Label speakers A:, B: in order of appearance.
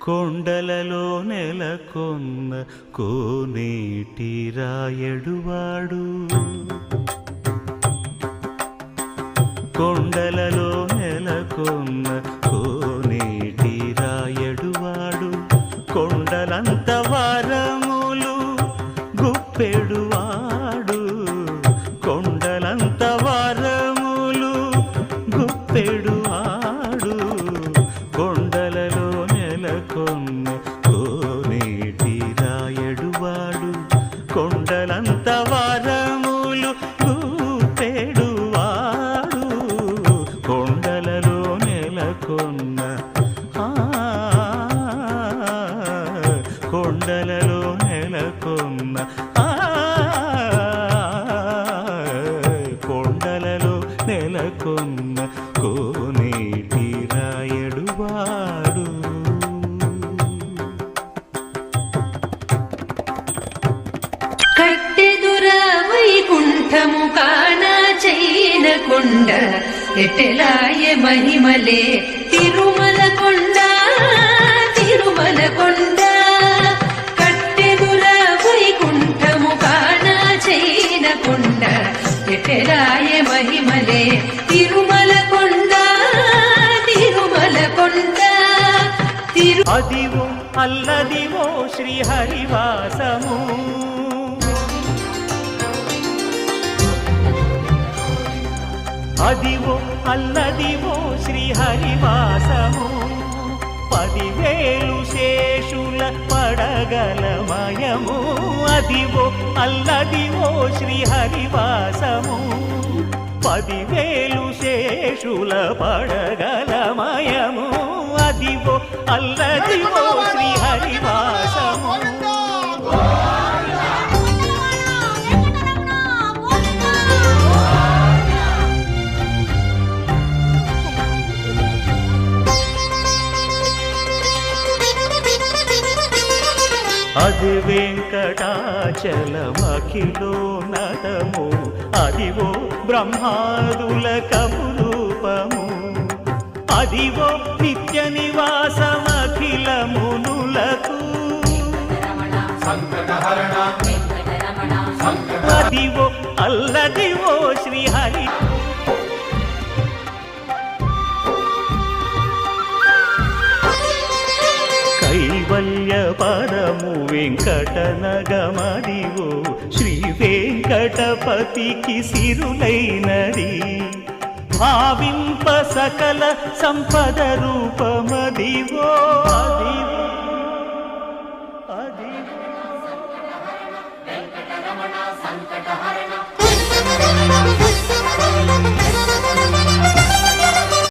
A: కొండలలో నెలకొన్న కోనేటి రాయడువాడు, కొండలలో నెలకొన్న కోనేటి రాయడువాడు, కొండలంత వరములు గుప్పెడువాడు, కొండలంత వరములు గుప్పెడువాడు, కొండలలో నెలకొన్న కోనేటి రాయడువాడు, కొండలంత వరములు గుప్పెడువాడు, కొండలలో నెలకొన్న కొండలలో నెలకొన్న కొండలలో నెలకొన్న కోనేటి రాయడువాడు.
B: కట్టెదుర వైకుంఠము కానా చైన కొండ, ఎట్టెలాయ మహిమలే తిరుమల కొండ, తిరుమల కొండ. కట్టెదుర వైకుంఠము కానా చైన కొండ, ఎట్టెలాయ మహిమలే తిరుమల కొండ, తిరుమల కొండ.
A: అదివో అల్లదివో శ్రీహరివాసము, అదివో అల్లదివో శ్రీహరివాసము, 10,000 శేషుల పడగలమయము, అదివో అల్లదివో శ్రీహరివాసము, 10,000 శేషుల పడగలమయము, అదివో అల్లదివో శ్రీహరివాసము. అది వెంకటాచలమఖిలోన్నతము, అదివో బ్రహ్మాదుల కపురూపము, అదివో నిత్య నివాసమఖిల మునులకు, అదివో అల్లదివో శ్రీహరి. కైవల్య పదము వెంకటనగమదివో, శ్రీ వెంకటపతికి సిరులైనది, భావింప సకల సంపద రూపము,